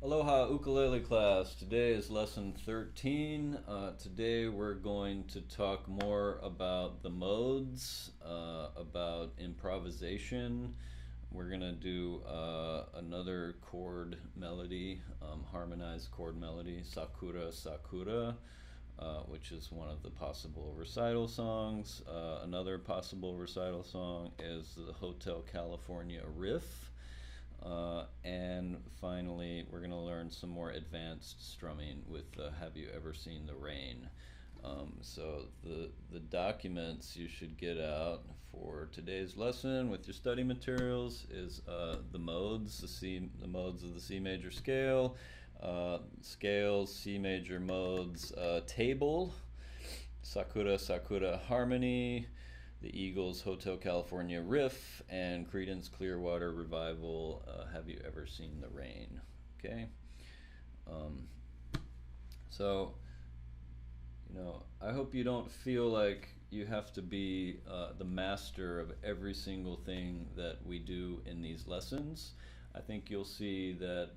Aloha ukulele class. Today is lesson 13. Today we're going to talk more about the modes, about improvisation. We're going to do another chord melody, harmonized chord melody, Sakura Sakura, which is one of the possible recital songs. Another possible recital song is the Hotel California Riff. And finally, we're going to learn some more advanced strumming with Have You Ever Seen the Rain? So the documents you should get out for today's lesson with your study materials is the modes, the modes of the C major scale, scales, C major modes, table, Sakura Sakura harmony, the Eagles' Hotel California Riff, and Creedence Clearwater Revival, Have You Ever Seen the Rain? Okay? So, I hope you don't feel like you have to be the master of every single thing that we do in these lessons. I think you'll see that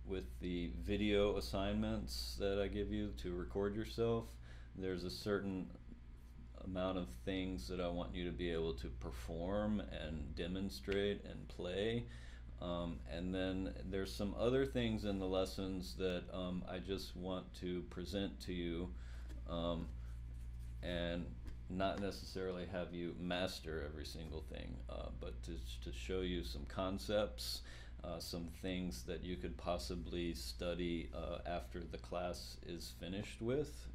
with the video assignments that I give you to record yourself, there's a certain amount of things that I want you to be able to perform and demonstrate and play. And then there's some other things in the lessons that I just want to present to you and not necessarily have you master every single thing, but to show you some concepts, some things that you could possibly study after the class is finished with,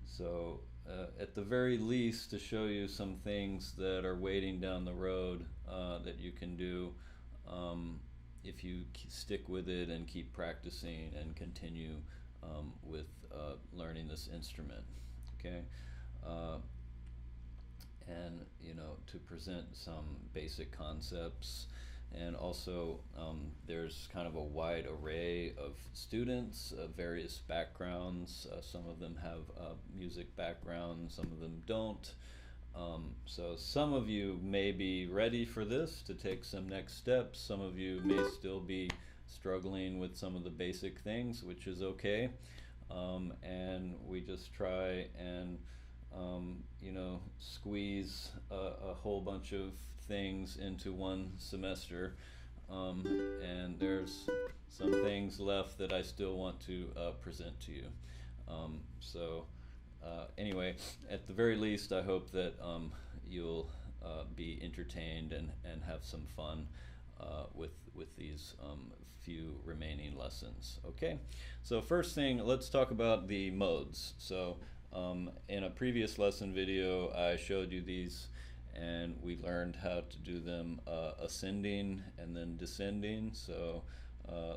So at the very least, to show you some things that are waiting down the road that you can do if you stick with it and keep practicing and continue with learning this instrument, okay? And to present some basic concepts. And also, there's kind of a wide array of students, various backgrounds. Some of them have music backgrounds, some of them don't. So some of you may be ready for this, to take some next steps. Some of you may still be struggling with some of the basic things, which is okay. And we just try and squeeze a whole bunch of things into one semester, and there's some things left that I still want to present to you. Anyway, at the very least, I hope that you'll be entertained and have some fun with these few remaining lessons. Okay, so first thing, let's talk about the modes. So in a previous lesson video, I showed you these, and we learned how to do them ascending and then descending. So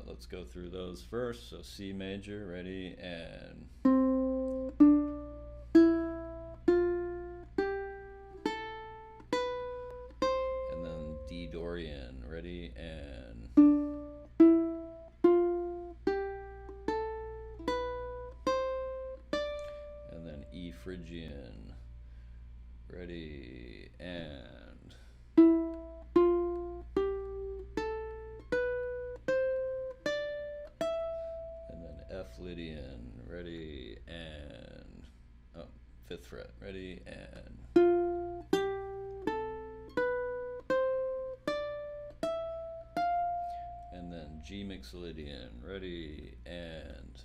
let's go through those first. So C major, ready, and then D Dorian, ready, and then E Phrygian, ready, and then F Lydian, ready, and fifth fret, ready, and then G Mixolydian, ready, and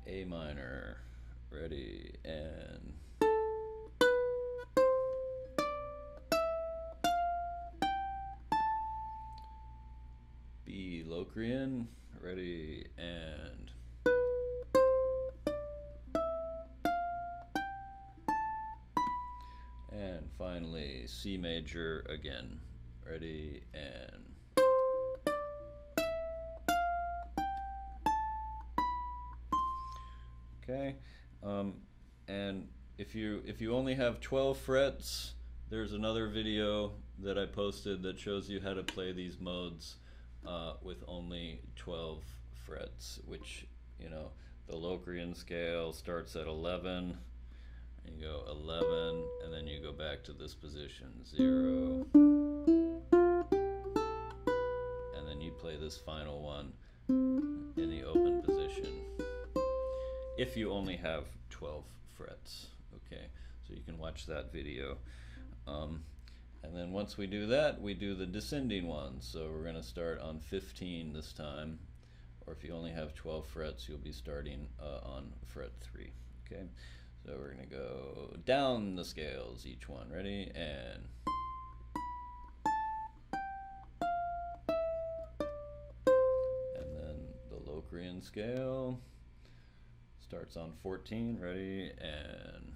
A minor, ready, and B Locrian, ready, and finally C major again, ready, and okay. And if you only have 12 frets, there's another video that I posted that shows you how to play these modes with only 12 frets, which the Locrian scale starts at 11, and you go 11, and then you go back to this position, 0, and then you play this final one in the open position. If you only have 12 frets, okay? So you can watch that video. And then once we do that, we do the descending ones. So we're going to start on 15 this time, or if you only have 12 frets, you'll be starting on fret 3, okay? So we're going to go down the scales, each one. Ready? And then the Locrian scale starts on 14. Ready? And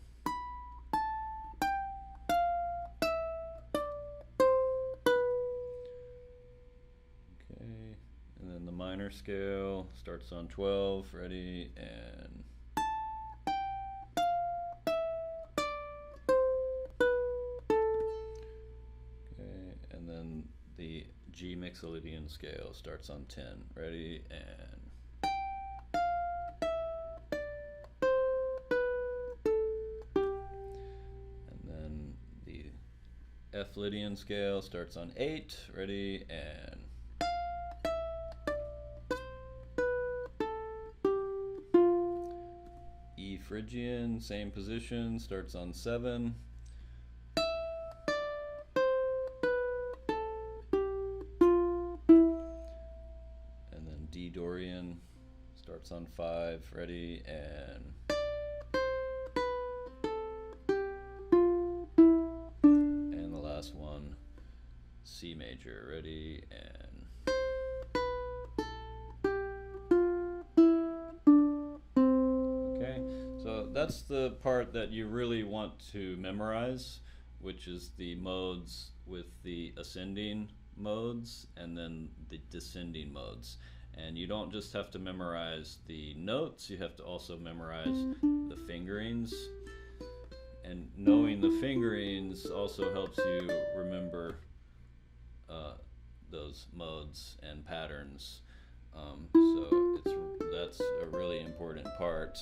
okay, and then the minor scale starts on 12. Ready? And okay, and then the G Mixolydian scale starts on 10. Ready? And then the F Lydian scale starts on 8. Ready? And E Phrygian, same position, starts on 7. And then D Dorian starts on 5. Ready? And the last one, C major. Ready? And okay, so that's the part that you really want to memorize, which is the modes with the ascending modes and then the descending modes. And you don't just have to memorize the notes, you have to also memorize the fingerings. And knowing the fingerings also helps you remember those modes and patterns. So that's a really important part,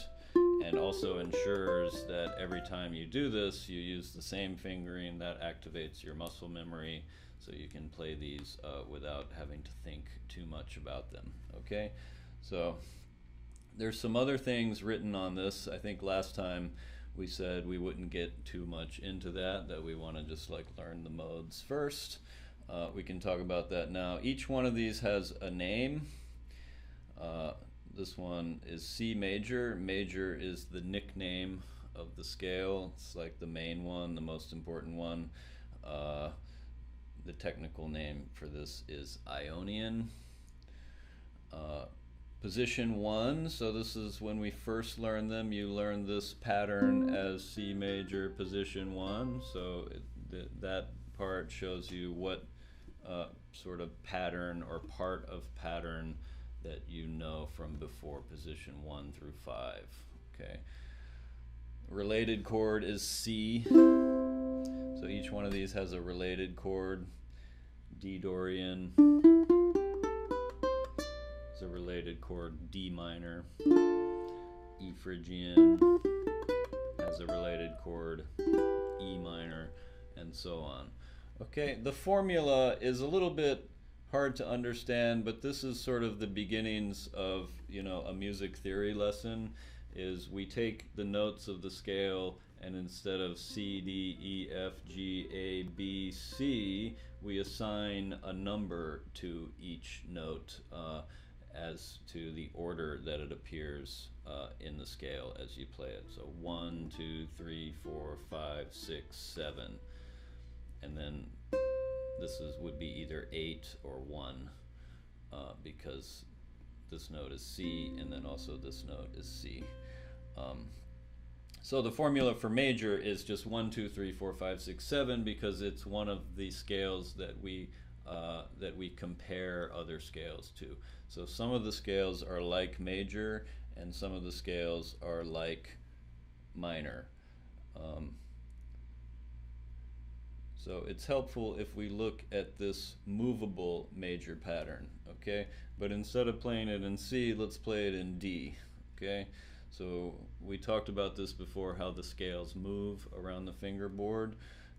and also ensures that every time you do this, you use the same fingering. That activates your muscle memory, so you can play these without having to think too much about them. Okay, so there's some other things written on this. I think last time we said we wouldn't get too much into that we want to just like learn the modes first. We can talk about that now. Each one of these has a name. This one is C major. Major is the nickname of the scale. It's like the main one, the most important one. The technical name for this is Ionian. Position 1, so this is when we first learn them. You learn this pattern as C major position 1, so that part shows you what sort of pattern or part of pattern that you know from before position 1 through 5. Okay. Related chord is C, so each one of these has a related chord. D Dorian is a related chord. D minor. E Phrygian has a related chord. E minor, and so on. Okay, the formula is a little bit hard to understand, but this is sort of the beginnings of, a music theory lesson. Is we take the notes of the scale, and instead of C, D, E, F, G, A, B, C, we assign a number to each note as to the order that it appears in the scale as you play it. So 1, 2, 3, 4, 5, 6, 7. And then this would be either 8 or 1 because this note is C, and then also this note is C. So the formula for major is just 1, 2, 3, 4, 5, 6, 7 because it's one of the scales that we compare other scales to. So some of the scales are like major, and some of the scales are like minor. So it's helpful if we look at this movable major pattern, okay? But instead of playing it in C, let's play it in D, okay? So we talked about this before, how the scales move around the fingerboard,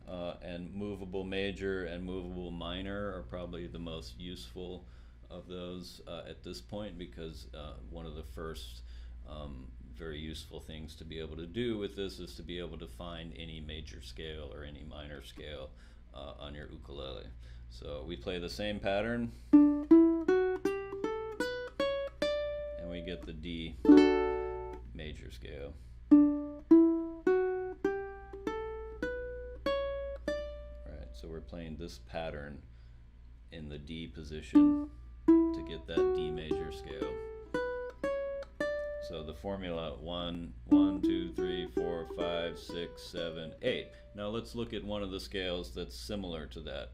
and movable major and movable minor are probably the most useful of those at this point, because one of the first very useful things to be able to do with this is to be able to find any major scale or any minor scale on your ukulele. So we play the same pattern, and we get the D major scale. Right, so we're playing this pattern in the D position to get that D major scale. So the formula: 1, 1, 2, 3, 4, 5, 6, 7, 8. Now let's look at one of the scales that's similar to that,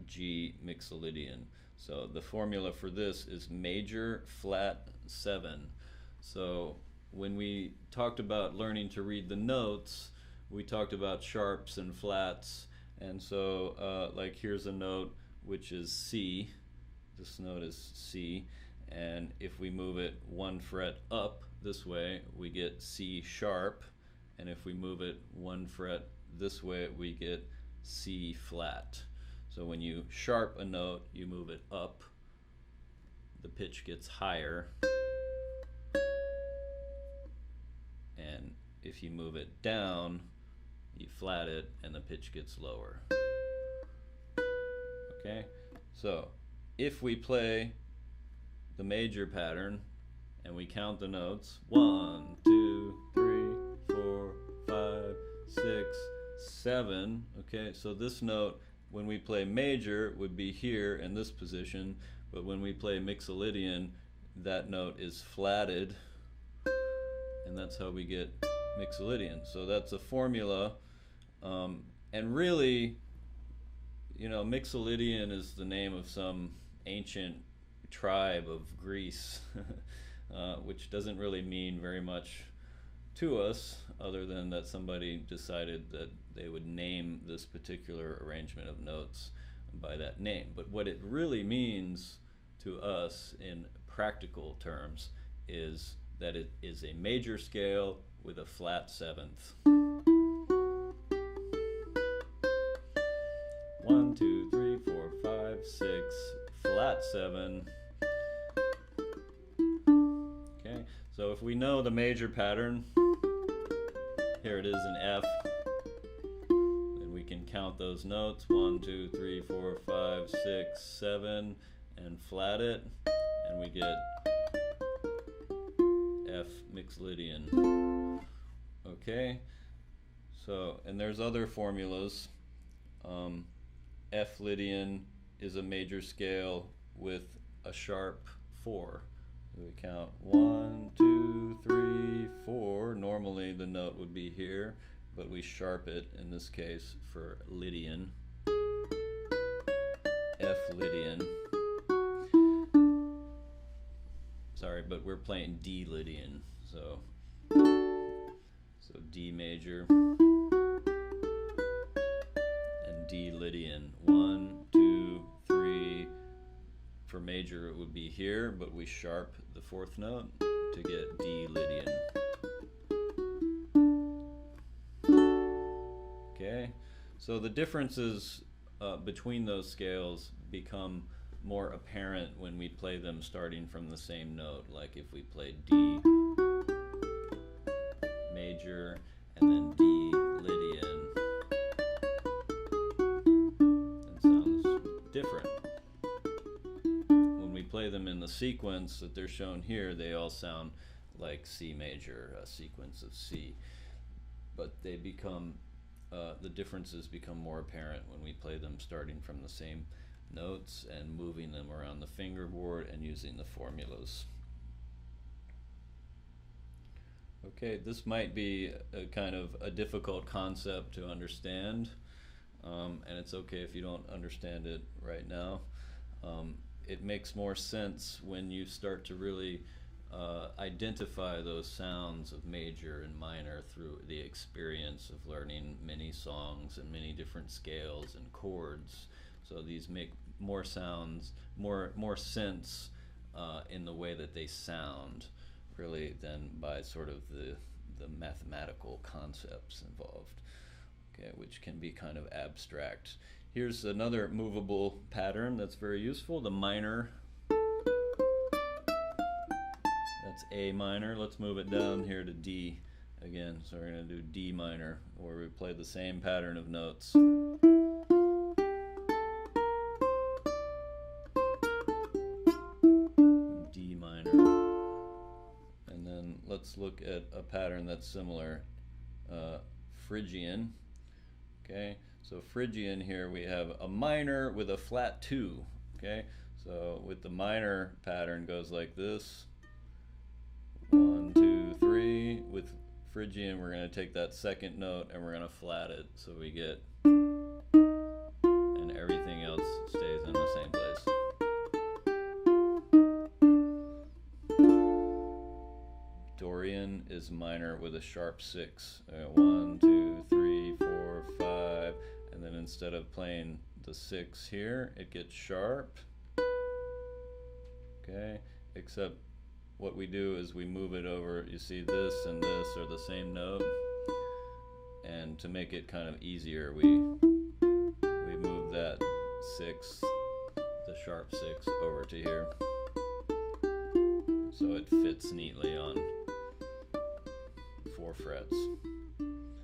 G Mixolydian. So the formula for this is major flat 7. So when we talked about learning to read the notes, we talked about sharps and flats, and so like here's a note which is C. This note is C, and if we move it one fret up this way, we get C sharp, and if we move it one fret this way, we get C flat. So when you sharp a note, you move it up, the pitch gets higher, and if you move it down, you flat it and the pitch gets lower. Okay, so if we play the major pattern and we count the notes, 1, 2, 3, 4, 5, 6, 7. Okay, so this note, when we play major, would be here in this position, but when we play Mixolydian, that note is flatted, and that's how we get Mixolydian. So that's a formula, and really, you know, Mixolydian is the name of some ancient tribe of Greece, which doesn't really mean very much to us, other than that somebody decided that they would name this particular arrangement of notes by that name. But what it really means to us in practical terms is that it is a major scale with a flat seventh. 1, 2, 3, 4, 5, 6, flat 7. Okay, so if we know the major pattern, here it is in F, then we can count those notes: 1, 2, 3, 4, 5, 6, 7, and flat it, and we get F Mixolydian. Okay, so, and there's other formulas. F Lydian is a major scale with a sharp 4. So we count 1, 2, 3, 4. Normally the note would be here, but we sharp it in this case for Lydian. F Lydian. Sorry, but we're playing D Lydian. So D major and D Lydian. 1, 2, 3. For major it would be here, but we sharp the 4th note to get D Lydian. Okay, so the differences between those scales become more apparent when we play them starting from the same note. Like if we play D major and then D Lydian, it sounds different. When we play them in the sequence that they're shown here, they all sound like C major, a sequence of C, but they become the differences become more apparent when we play them starting from the same notes and moving them around the fingerboard and using the formulas. Okay, this might be a kind of a difficult concept to understand, and it's okay if you don't understand it right now. It makes more sense when you start to really identify those sounds of major and minor through the experience of learning many songs and many different scales and chords. So these make more sounds, more sense in the way that they sound. really than by sort of the mathematical concepts involved, okay, which can be kind of abstract. Here's another movable pattern that's very useful, the minor. That's A minor. Let's move it down here to D again. So we're going to do D minor, where we play the same pattern of notes. D minor. And then let's look at a pattern that's similar, Phrygian. Okay, so Phrygian here we have a minor with a flat 2. Okay, so with the minor pattern goes like this. 1, 2, 3. With Phrygian, we're going to take that second note and we're going to flat it, so we get, and everything else stays in the same place. Dorian is minor with a sharp 6. 1, 2, 3, 4, 5, and then instead of playing the 6 here, it gets sharp. Okay, except what we do is we move it over. You see this and this are the same note, and to make it kind of easier, we move that 6, the sharp 6, over to here, so it fits neatly on 4 frets.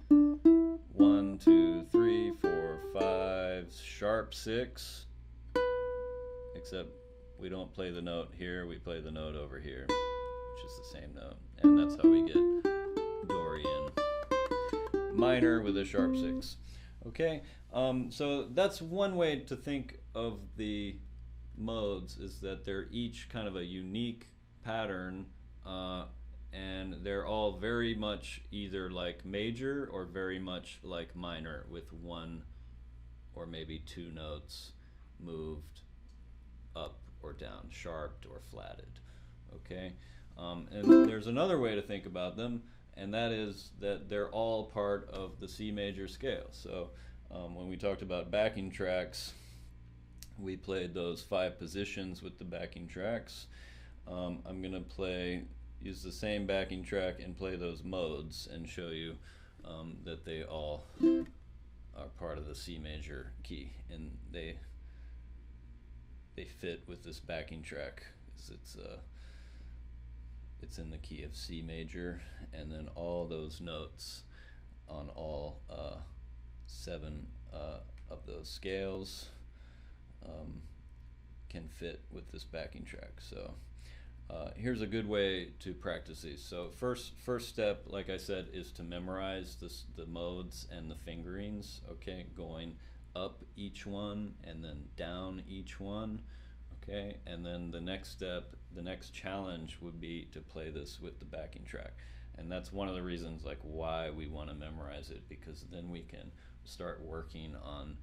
1, 2, 3, 4, 5, sharp 6, except we don't play the note here, we play the note over here, which is the same note, and that's how we get Dorian. Minor with a sharp 6. Okay, so that's one way to think of the modes, is that they're each kind of a unique pattern, and they're all very much either like major or very much like minor, with 1 or maybe 2 notes moved up or down, sharped or flatted. Okay, and there's another way to think about them, and that is that they're all part of the C major scale. So when we talked about backing tracks, we played those 5 positions with the backing tracks. I'm going to use the same backing track and play those modes and show you that they all are part of the C major key, and they fit with this backing track. It's in the key of C major, and then all those notes on all 7 of those scales can fit with this backing track. So here's a good way to practice these. So first step, like I said, is to memorize the modes and the fingerings, okay, going up each one and then down each one, okay, and then the next step, the next challenge would be to play this with the backing track. And that's one of the reasons like why we want to memorize it, because then we can start working on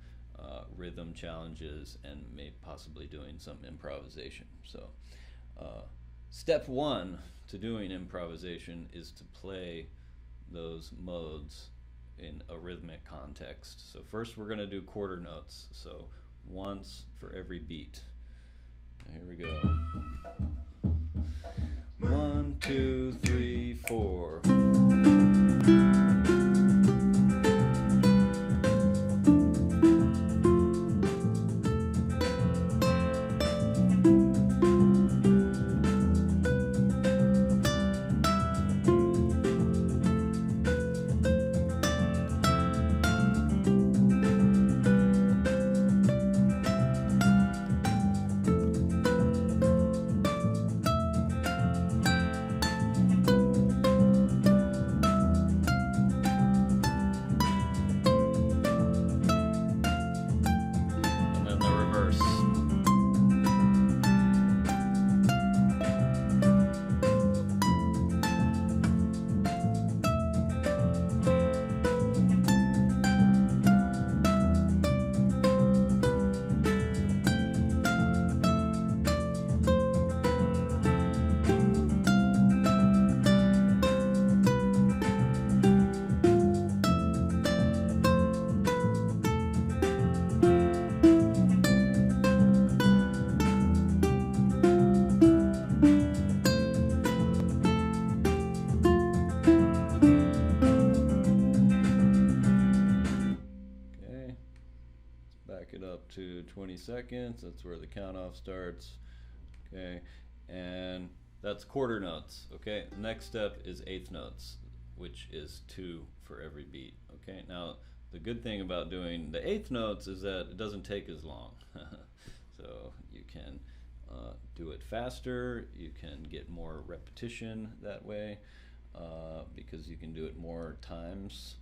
rhythm challenges and possibly doing some improvisation. So step 1 to doing improvisation is to play those modes in a rhythmic context. So first we're going to do quarter notes, so once for every beat. Here we go. 1, 2, 3, 4. back it up to 20 seconds. That's where the count off starts. Okay, and that's quarter notes. Okay, next step is eighth notes, which is 2 for every beat. Okay, now the good thing about doing the eighth notes is that it doesn't take as long. So you can do it faster, you can get more repetition that way, because you can do it more times.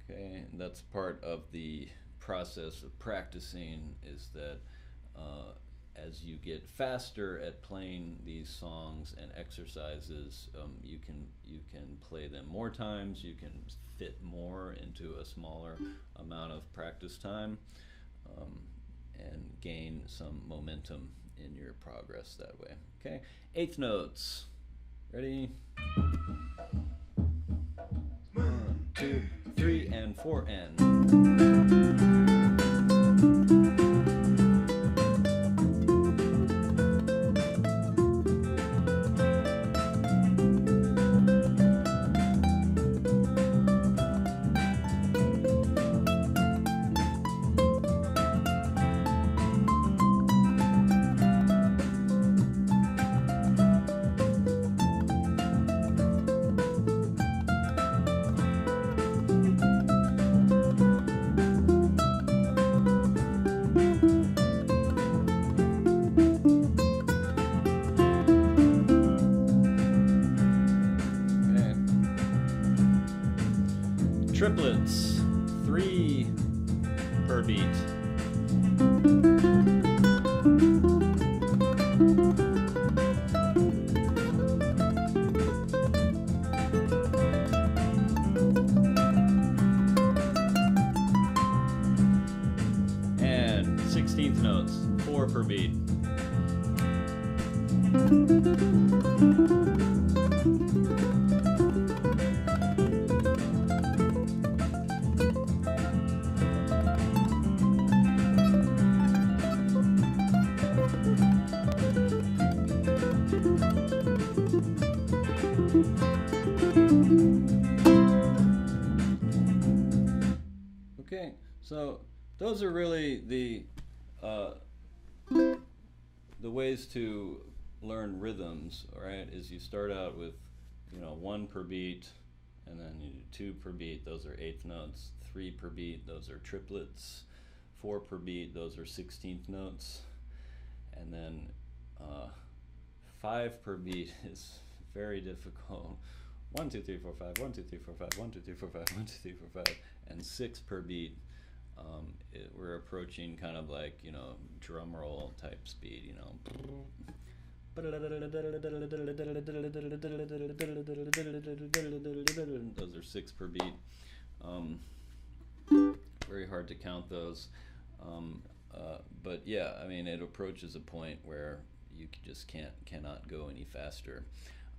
Okay, and that's part of the process of practicing, is that as you get faster at playing these songs and exercises, you can play them more times, you can fit more into a smaller amount of practice time, and gain some momentum in your progress that way. Okay, eighth notes. Ready? 1, 2, 3, and 4, and. Triplets, 3 per beat. And 16th notes, 4 per beat. Okay, so those are really the ways to learn rhythms, right? Is you start out with, 1 per beat, and then you do 2 per beat, those are eighth notes. 3 per beat, those are triplets. 4 per beat, those are 16th notes. And then 5 per beat is very difficult. 1, 2, 3, 4, 5, 1, 2, 3, 4, 5, 1, 2, 3, 4, 5, 1, 2, 3, 4, 5, and 6 per beat. We're approaching kind of like, drum roll type speed, Those are 6 per beat. Very hard to count those. But yeah, I mean, it approaches a point where you just cannot go any faster.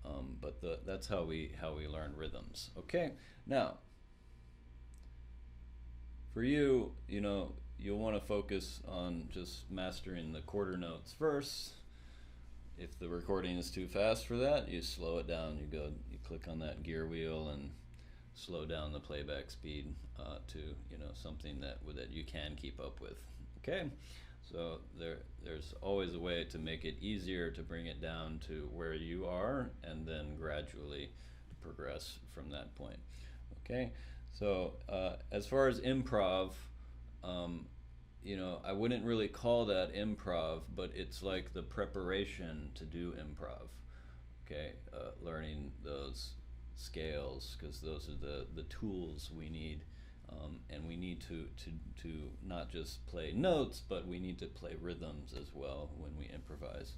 But that's how we learn rhythms. Okay, now for you, you'll want to focus on just mastering the quarter notes first. If the recording is too fast for that, you slow it down. You click on that gear wheel and slow down the playback speed to something that you can keep up with. Okay, so there's always a way to make it easier to bring it down to where you are, and then gradually progress from that point. Okay, so as far as improv, I wouldn't really call that improv, but it's like the preparation to do improv. Okay, learning those scales, because those are the tools we need, and we need to not just play notes, but we need to play rhythms as well when we improvise.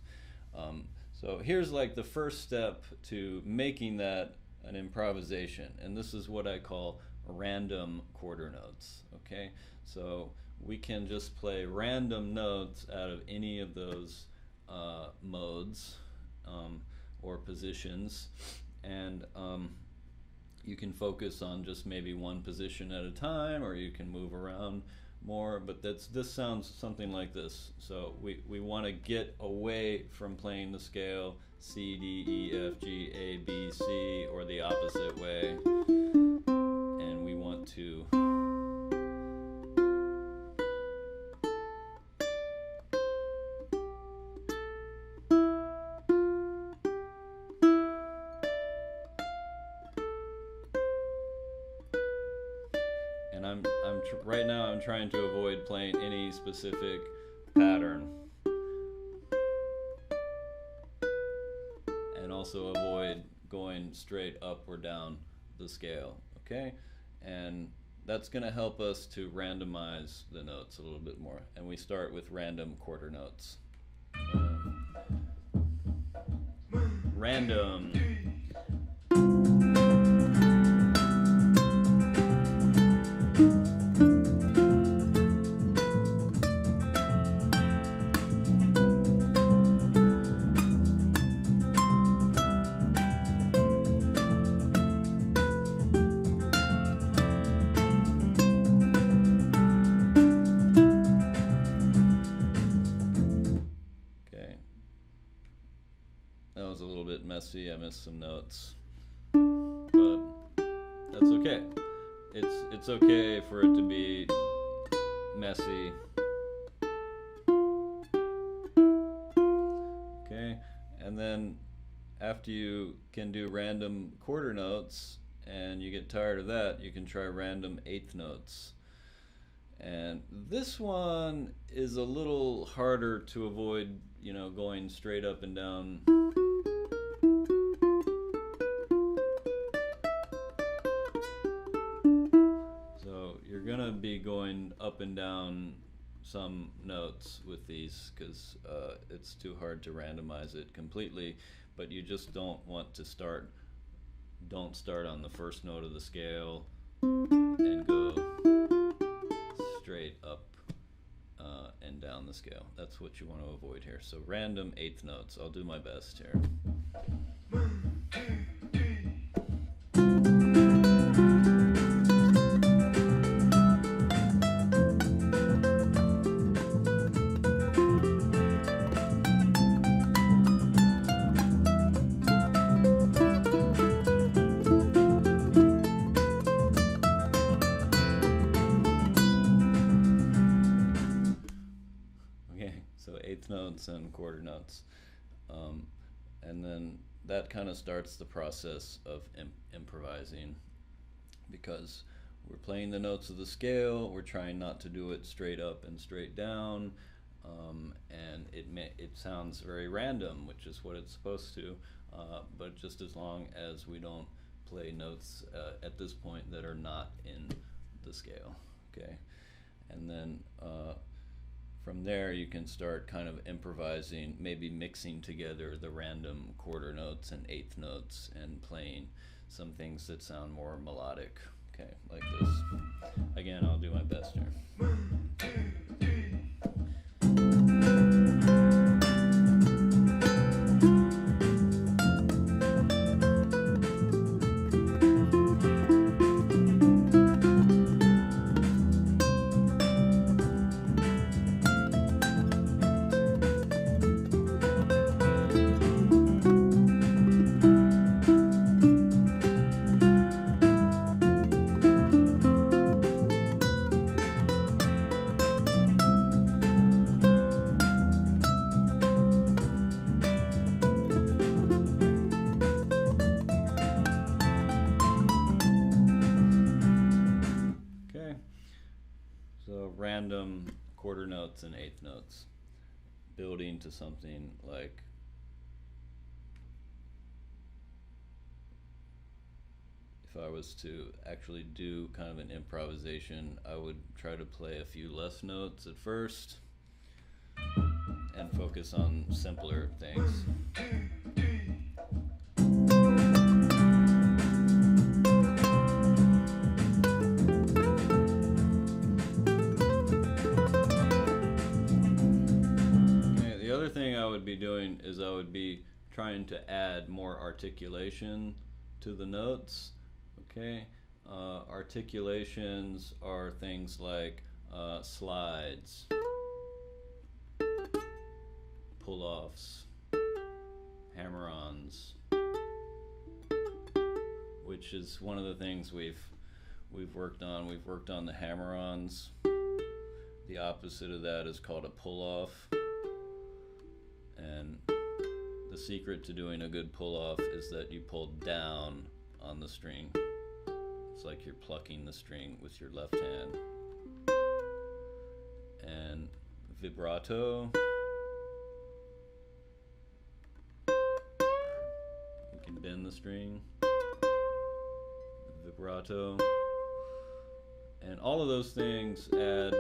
So here's like the first step to making that an improvisation, and this is what I call random quarter notes. Okay, so we can just play random notes out of any of those modes or positions, and you can focus on just maybe one position at a time, or you can move around more, but this sounds something like this. So we want to get away from playing the scale C, D, E, F, G, A, B, C, or the opposite way, and we want to and right now I'm trying to avoid playing any specific pattern, and also avoid going straight up or down the scale. Okay, and that's going to help us to randomize the notes a little bit more, and we start with random quarter notes. Random. That was a little bit messy. I missed some notes, but that's okay. It's okay for it to be messy. Okay, and then after you can do random quarter notes and you get tired of that, you can try random eighth notes. And this one is a little harder to avoid, going straight up and down. So you're gonna be going up and down some notes with these because it's too hard to randomize it completely, but you just don't want to start on the first note of the scale and go straight up and down the scale. That's what you want to avoid here. So random eighth notes. I'll do my best here. So eighth notes and quarter notes, and then that kind of starts the process of improvising, because we're playing the notes of the scale. We're trying not to do it straight up and straight down, and it sounds very random, which is what it's supposed to. But just as long as we don't play notes at this point that are not in the scale, okay, and then. From there, you can start kind of improvising, maybe mixing together the random quarter notes and eighth notes and playing some things that sound more melodic. Okay, like this. Again, I'll do my best here. 1, 2, 3. So random quarter notes and eighth notes, building to something like if I was to actually do kind of an improvisation, I would try to play a few less notes at first and focus on simpler things. Doing is I would be trying to add more articulation to the notes. Okay, articulations are things like slides, pull-offs, hammer-ons, which is one of the things we've worked on. We've worked on the hammer-ons. The opposite of that is called a pull-off. And the secret to doing a good pull-off is that you pull down on the string. it's like you're plucking the string with your left hand. And vibrato, you can bend the string, vibrato, and all of those things add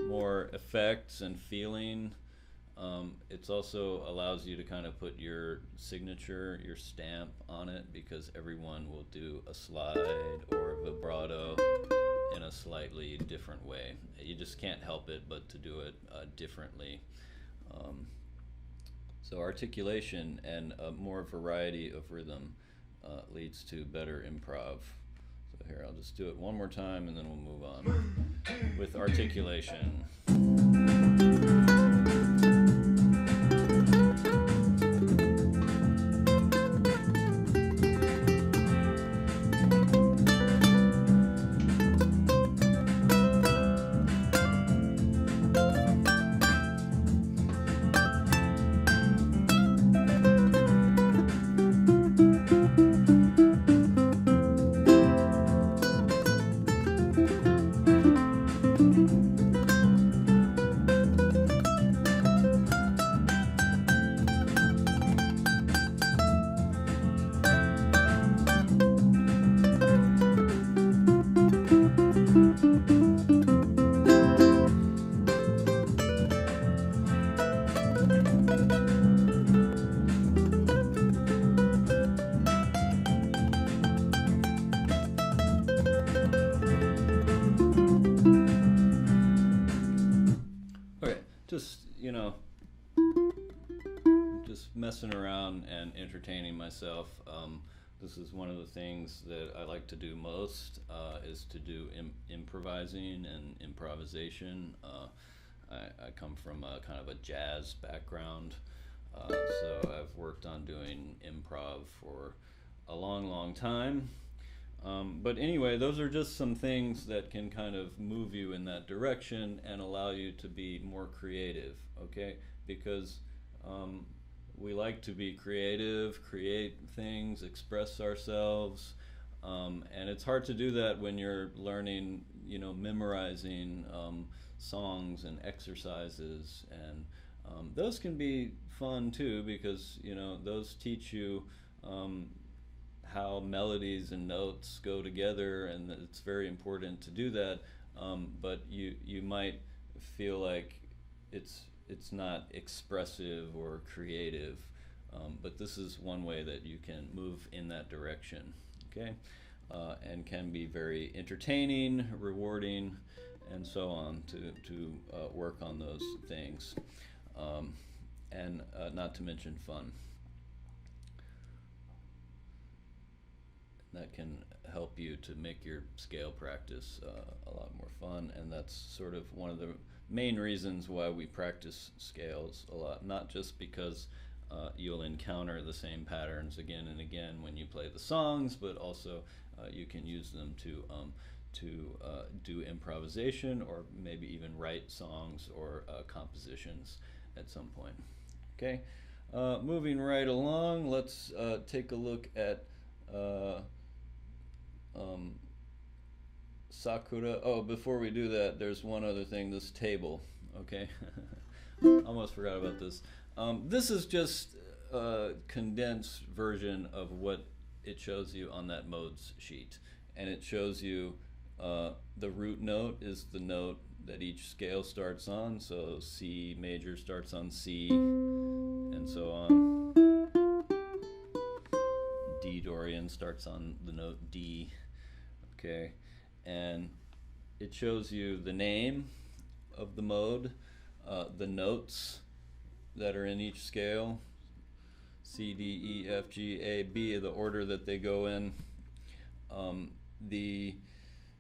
more effects and feeling. It also allows you to kind of put your signature, your stamp on it, because everyone will do a slide or a vibrato in a slightly different way. You just can't help it but to do it differently. So articulation and a more variety of rhythm leads to better improv. So here, I'll just do it one more time and then we'll move on with articulation. Just, just messing around and entertaining myself. This is one of the things that I like to do most, is to do improvising and improvisation. I come from a kind of a jazz background, so I've worked on doing improv for a long time. But anyway, those are just some things that can kind of move you in that direction and allow you to be more creative, okay? Because we like to be creative, create things, express ourselves, and it's hard to do that when you're learning, memorizing songs and exercises, and those can be fun too, because those teach you how melodies and notes go together, and it's very important to do that. But you might feel like it's not expressive or creative, but this is one way that you can move in that direction, okay? And can be very entertaining, rewarding, and so on to work on those things, and not to mention fun. That can help you to make your scale practice a lot more fun, and that's sort of one of the main reasons why we practice scales a lot, not just because you'll encounter the same patterns again and again when you play the songs, but also you can use them to do improvisation, or maybe even write songs or compositions at some point. Okay, moving right along, let's take a look at Sakura. Oh, before we do that, there's one other thing, this table, okay? Almost forgot about this. This is just a condensed version of what it shows you on that modes sheet. And it shows you the root note is the note that each scale starts on. So C major starts on C, and so on. D Dorian starts on the note D. Okay, and it shows you the name of the mode, the notes that are in each scale, C, D, E, F, G, A, B, the order that they go in. The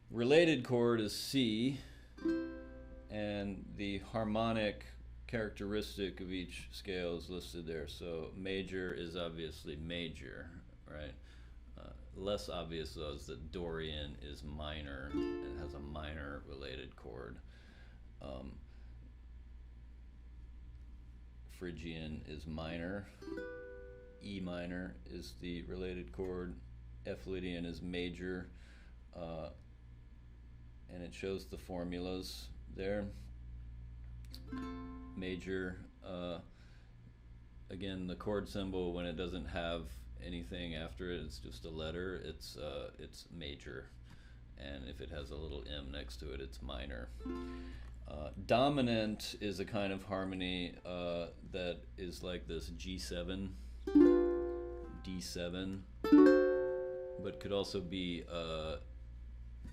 related chord is C, and the harmonic characteristic of each scale is listed there. So major is obviously major, right? Less obvious though is that Dorian is minor. It has a minor related chord. Phrygian is minor. E minor is the related chord. F Lydian is major. uh, and it shows the formulas there. Major, again, the chord symbol, when it doesn't have anything after it, it's just a letter, it's major. And if it has a little M next to it, it's minor. Dominant is a kind of harmony that is like this G7, D7, but could also be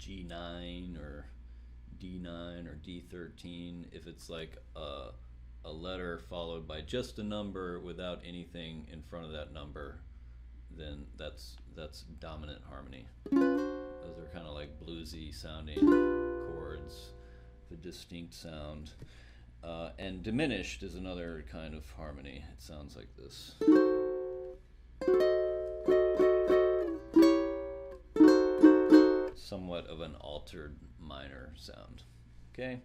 G9 or D9 or D13 if it's like a letter followed by just a number without anything in front of that number, then that's dominant harmony. Those are kind of like bluesy sounding chords, the distinct sound. And diminished is another kind of harmony. It sounds like this. Somewhat of an altered minor sound. Okay?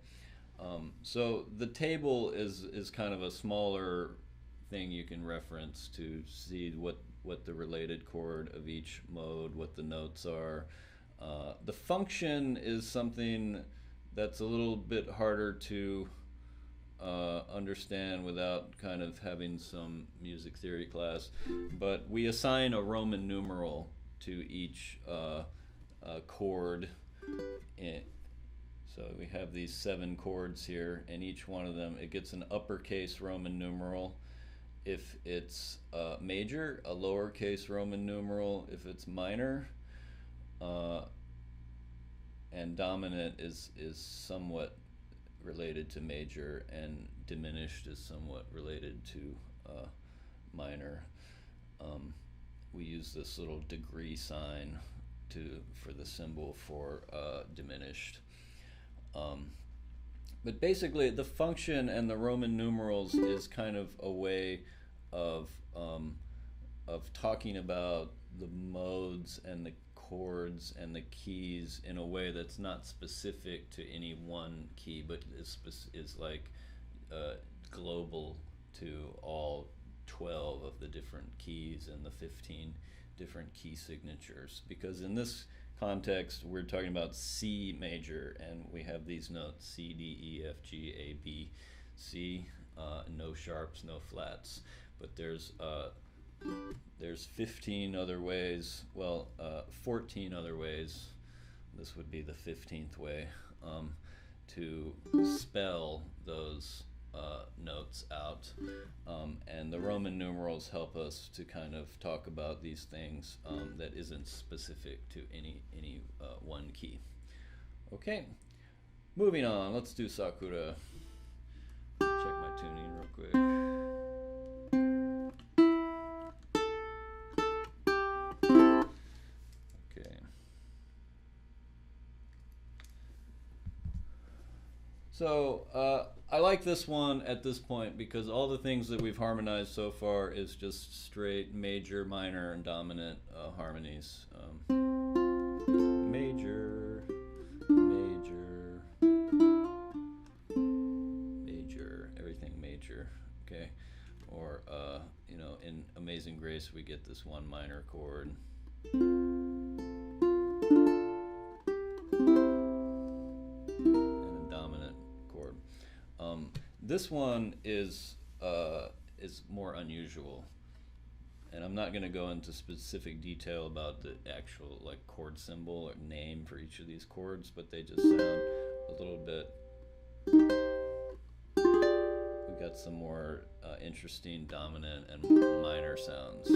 So the table is kind of a smaller thing you can reference to see what the related chord of each mode, what the notes are. The function is something that's a little bit harder to understand without kind of having some music theory class, but we assign a Roman numeral to each chord. So we have these 7 chords here, and each one of them, it gets an uppercase Roman numeral if it's major, a lowercase Roman numeral if it's minor, and dominant is somewhat related to major, and diminished is somewhat related to minor. We use this little degree sign for the symbol for diminished. But basically, the function and the Roman numerals is kind of a way of talking about the modes and the chords and the keys in a way that's not specific to any one key, but is like global to all 12 of the different keys and the 15 different key signatures. Because in this context, we're talking about C major, and we have these notes: C, D, E, F, G, A, B, C. No sharps, no flats. But there's 15 other ways. Well, 14 other ways. This would be the 15th way to spell those notes out, and the Roman numerals help us to kind of talk about these things that isn't specific to any one key. Okay, moving on. Let's do Sakura. Check my tuning real quick. Okay. So I like this one at this point because all the things that we've harmonized so far is just straight major, minor, and dominant harmonies. Major, major, major, everything major. Okay, or in Amazing Grace we get this one minor chord. This one is more unusual, and I'm not going to go into specific detail about the actual like chord symbol or name for each of these chords, but they just sound a little bit. We've got some more interesting dominant and minor sounds.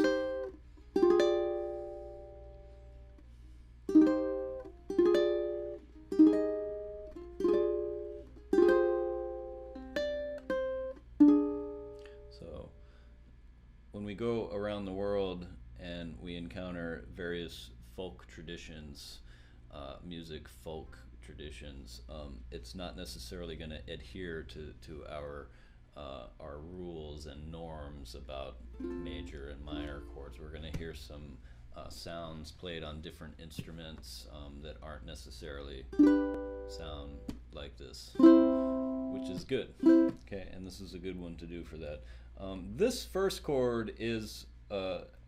When we go around the world and we encounter various folk traditions, music folk traditions, it's not necessarily going to adhere to our rules and norms about major and minor chords. We're going to hear some sounds played on different instruments that aren't necessarily sound like this, which is good. Okay, and this is a good one to do for that. This first chord is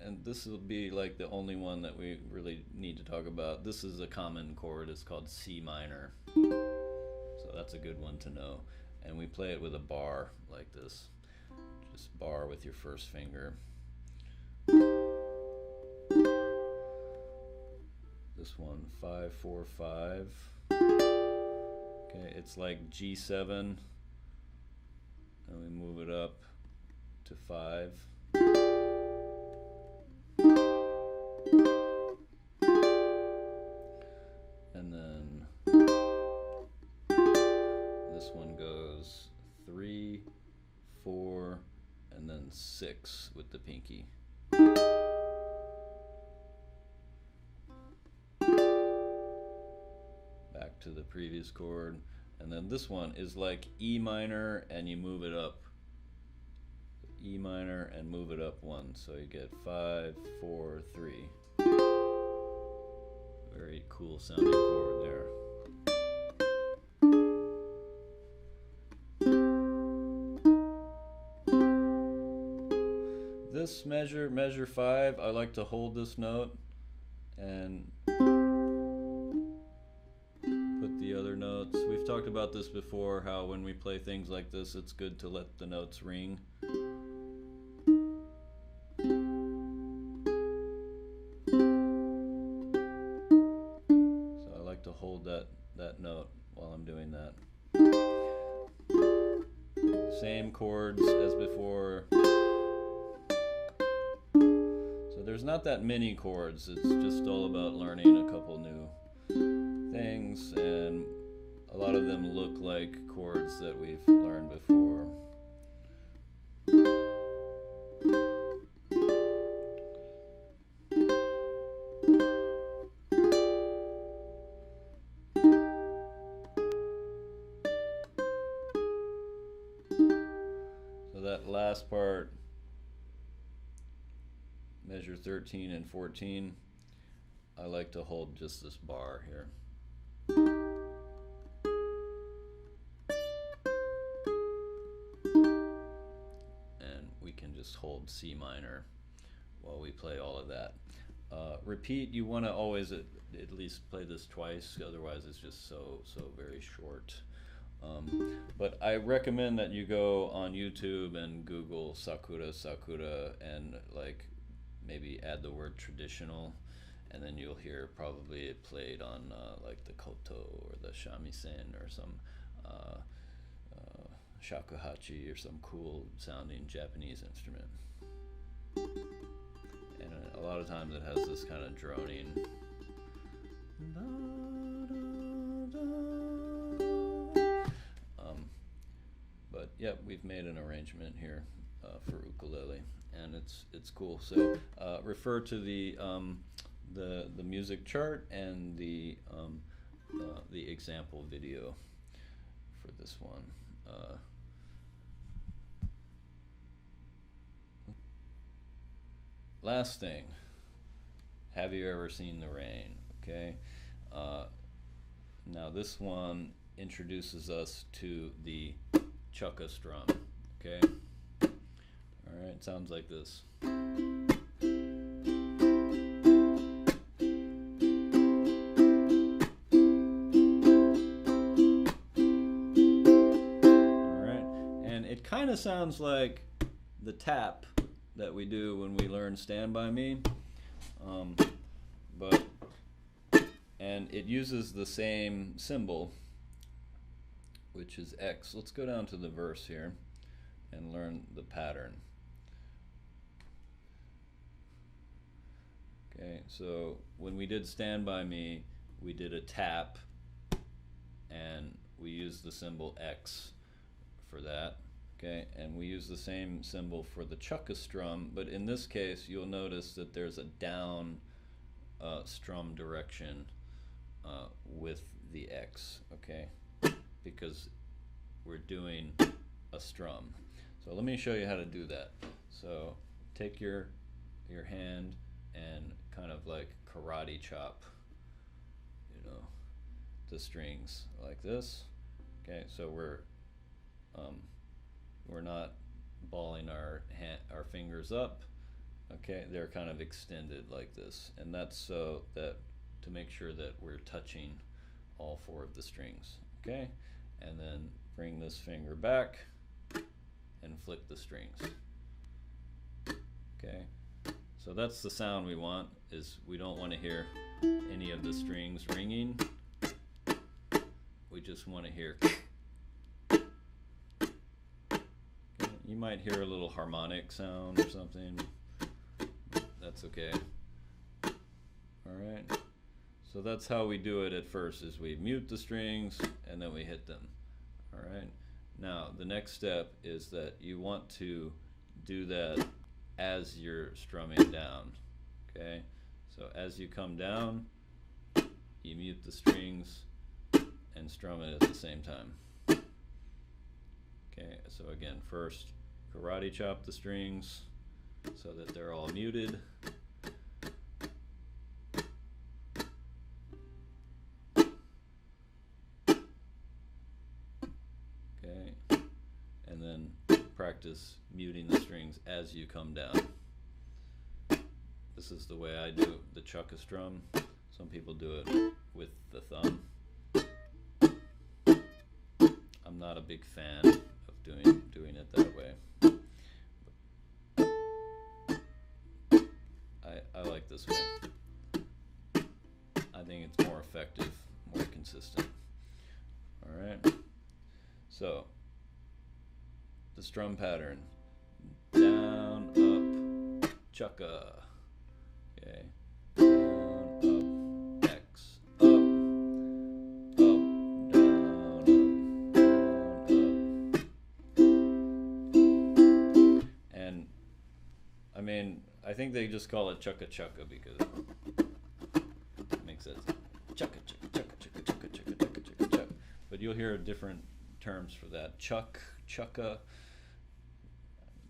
and this will be like the only one that we really need to talk about. This is a common chord. It's called C minor. So that's a good one to know. And we play it with a bar like this. Just bar with your first finger. This one, 5, 4, 5. Okay, it's like G7. And we move it up to 5. And then this one goes 3, 4, and then 6 with the pinky. Back to the previous chord. And then this one is like E minor, and you move it up. E minor and move it up 1. So you get 5, 4, 3. Very cool sounding chord there. This measure 5, I like to hold this note and put the other notes. We've talked about this before, how when we play things like this, it's good to let the notes ring. So I like to hold that note while I'm doing that. Same chords as before. So there's not that many chords. It's just all about learning a couple new things, and a lot of them look like chords that we've learned before. So that last part, measure 13 and 14, I like to hold just this bar here. And we can just hold C minor while we play all of that. Repeat, you want to always at least play this twice, otherwise it's just so very short. But I recommend that you go on YouTube and Google Sakura and like maybe add the word traditional, and then you'll hear probably it played on like the koto or the shamisen or some shakuhachi or some cool sounding Japanese instrument. And a lot of times it has this kind of droning. But yeah, we've made an arrangement here for ukulele, and it's cool. So refer to the music chart and the example video for this one. Last thing, have you ever seen the rain? Okay. Now this one introduces us to the chukka strum. Okay. All right. Sounds like this. Kind of sounds like the tap that we do when we learn Stand By Me, and it uses the same symbol, which is X. Let's go down to the verse here and learn the pattern. Okay, so when we did Stand By Me, we did a tap and we used the symbol X for that. Okay, and we use the same symbol for the chukka strum, but in this case you'll notice that there's a down strum direction with the X, okay, because we're doing a strum. So let me show you how to do that. So take your hand and kind of like karate chop, you know, the strings like this. Okay, so we're not balling our fingers up, Okay, they're kind of extended like this, and that's so that to make sure that we're touching all four of the strings. Okay, and then bring this finger back and flick the strings. Okay, so that's the sound we want. Is we don't want to hear any of the strings ringing. We just want to hear. You might hear a little harmonic sound or something. That's okay. Alright, so that's how we do it at first, is we mute the strings and then we hit them. Alright, now the next step is that you want to do that as you're strumming down. Okay, so as you come down, you mute the strings and strum it at the same time. Okay, so again, first karate chop the strings so that they're all muted. Okay, and then practice muting the strings as you come down. This is the way I do the chukka strum. Some people do it with the thumb. I'm not a big fan of doing it that way. I like this way. I think it's more effective, more consistent. Alright, so the strum pattern: down, up, chukka. Okay, down, up, X, up, down, up. And I mean, I think they just call it chukka chukka because it makes it chukka chukka chukka chukka chukka chukka chukka chukka chukka. But you'll hear different terms for that. Chuck, chukka.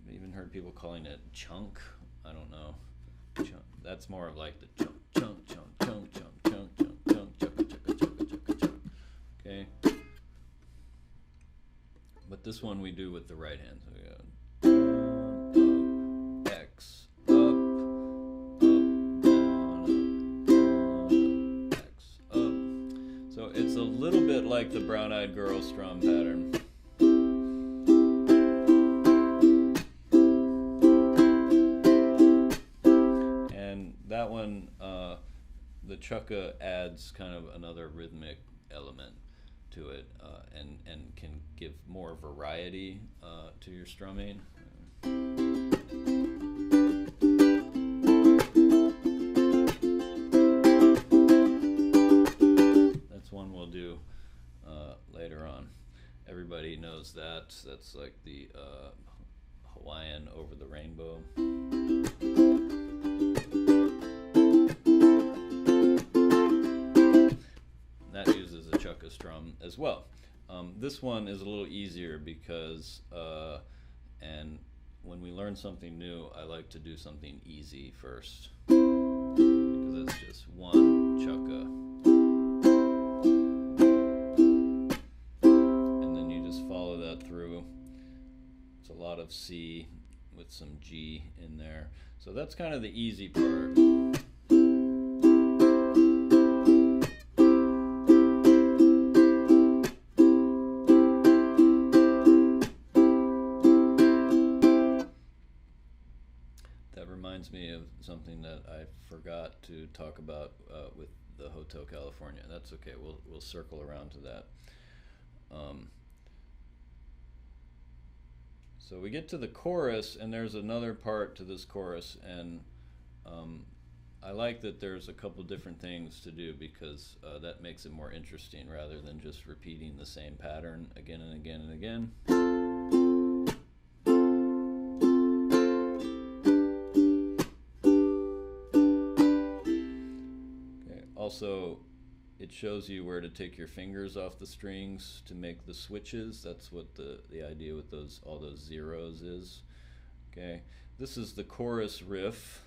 I've even heard people calling it chunk. I don't know. Chunk. That's more of like the chunk, chunk, chunk, chunk, chunk, chunk, chunk, chunk, chukka chukka chukka chukka chukka. Okay. But this one we do with the right hand. So we go X, up, down, X, up. So it's a little bit like the brown-eyed girl strum pattern. And that one, the chukka adds kind of another rhythmic element to it, and can give more variety to your strumming. That's one we'll do later on. Everybody knows that. That's like the Hawaiian Over the Rainbow. That uses a chukka strum as well. This one is a little easier because, and when we learn something new, I like to do something easy first, because it's just one chukka. And then you just follow that through. It's a lot of C with some G in there. So that's kind of the easy part. Reminds me of something that I forgot to talk about with the Hotel California. That's okay. We'll circle around to that. So we get to the chorus, and there's another part to this chorus, and I like that there's a couple different things to do, because that makes it more interesting rather than just repeating the same pattern again and again and again. Also, it shows you where to take your fingers off the strings to make the switches. That's what the idea with all those zeros is. Okay, this is the chorus riff,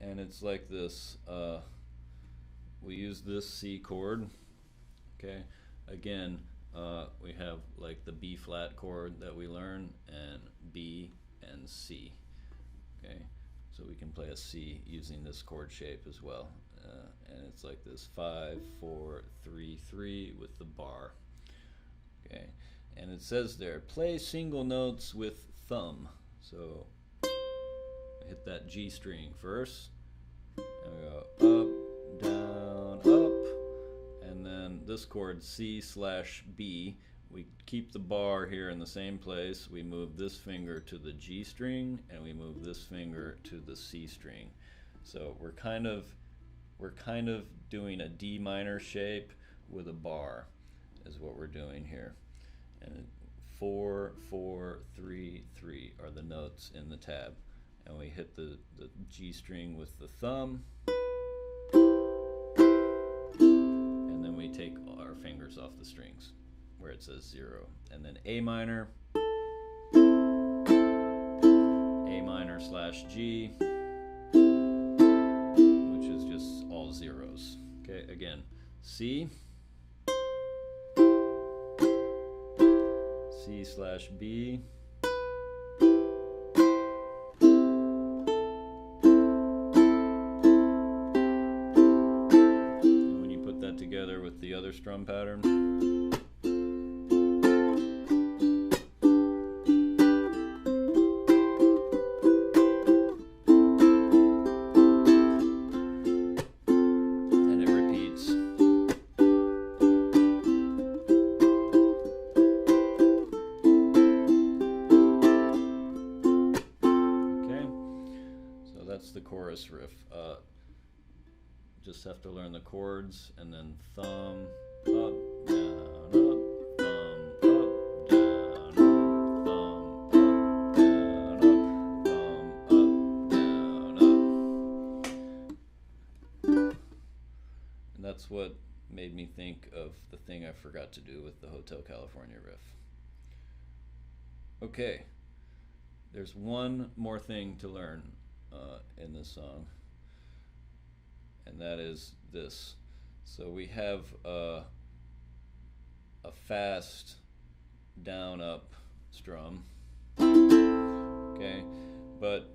and it's like this. We use this C chord. Okay, again, we have like the B flat chord that we learn, and B and C. Okay, so we can play a C using this chord shape as well. And it's like this 5, 4, 3, 3 with the bar. Okay, and it says there, play single notes with thumb. So hit that G string first, and we go up, down, up, and then this chord C/B. We keep the bar here in the same place. We move this finger to the G string, and we move this finger to the C string. So we're kind of doing a D minor shape with a bar, is what we're doing here. And 4, 4, 3, 3 are the notes in the tab. And we hit the G string with the thumb, and then we take our fingers off the strings where it says 0. And then A minor / G, which is just all zeros. Okay, again, C/B, and when you put that together with the other strum pattern, the chorus riff. Just have to learn the chords, and then thumb, up, down, up, thumb, up, down, up, thumb, up, down, up, thumb, up, down, up. And that's what made me think of the thing I forgot to do with the Hotel California riff. Okay, there's one more thing to learn in this song, and that is this. So we have a fast down up strum, okay, but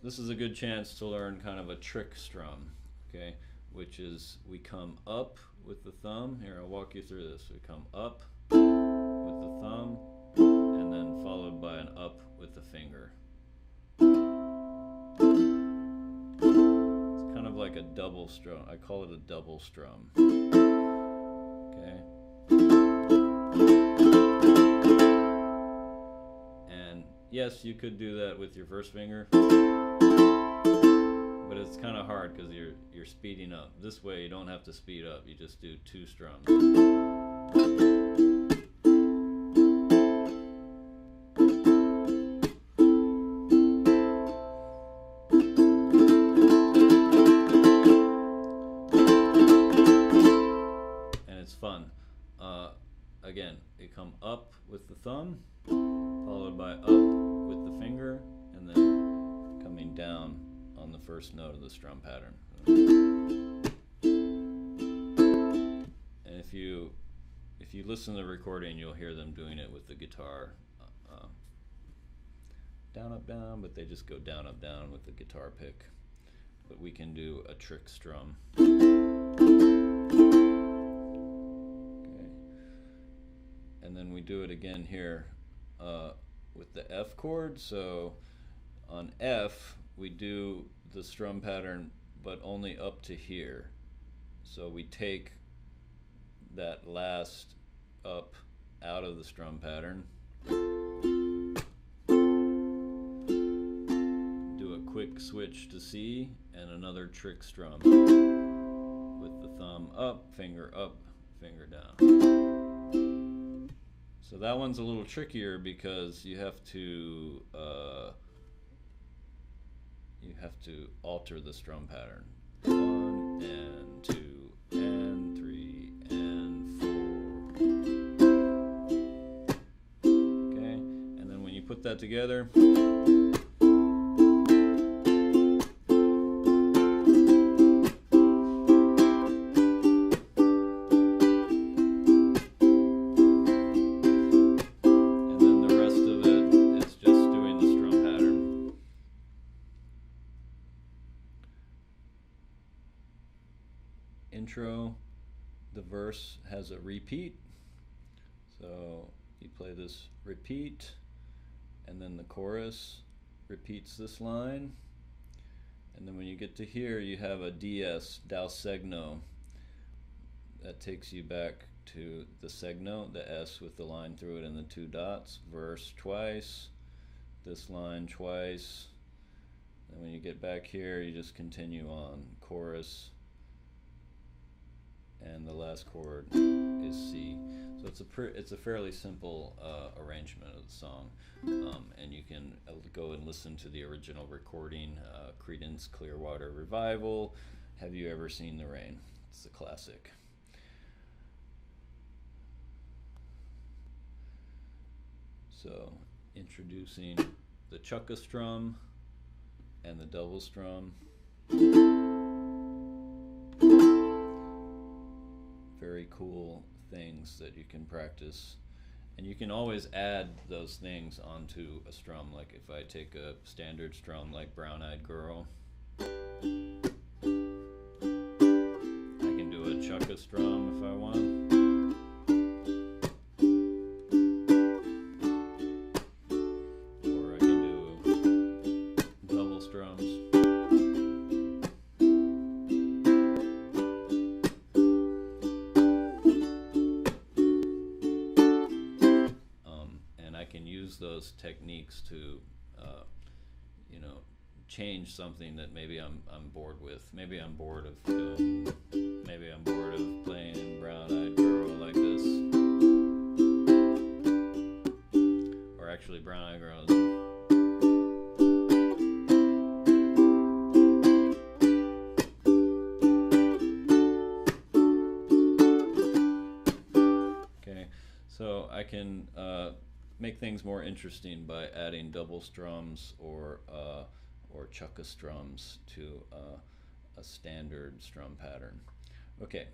this is a good chance to learn kind of a trick strum, okay, which is we come up with the thumb. Here, I'll walk you through this. We come up with the thumb, and then followed by an up with the finger. It's kind of like a double strum. I call it a double strum. Okay. And yes, you could do that with your first finger, but it's kind of hard because you're speeding up. This way you don't have to speed up. You just do 2 strums. Fun. Again, you come up with the thumb, followed by up with the finger, and then coming down on the first note of the strum pattern. And if you listen to the recording, you'll hear them doing it with the guitar. Down, up, down, but they just go down, up, down with the guitar pick. But we can do a trick strum. And then we do it again here with the F chord. So on F, we do the strum pattern, but only up to here. So we take that last up out of the strum pattern, do a quick switch to C, and another trick strum with the thumb up, finger down. So that one's a little trickier because you have to alter the strum pattern. 1 and 2 and 3 and 4. Okay, and then when you put that together, verse has a repeat. So you play this repeat, and then the chorus repeats this line. And then when you get to here, you have a DS, dal segno. That takes you back to the segno, the S with the line through it and the two dots. Verse twice, this line twice. And when you get back here, you just continue on. Chorus, and the last chord is C. So it's a fairly simple arrangement of the song, and you can go and listen to the original recording, Creedence Clearwater Revival. Have You Ever Seen the Rain? It's a classic. So introducing the chucka strum and the double strum. Very cool things that you can practice, and you can always add those things onto a strum. Like if I take a standard strum like Brown Eyed Girl, I can do a chucka strum if I want. Or I can do double strums. Those techniques to change something that maybe I'm bored with. Maybe I'm bored of playing Brown Eyed Girl like this, or actually Brown Eyed Girl. Okay, so I can make things more interesting by adding double strums or chucka strums to a standard strum pattern. Okay,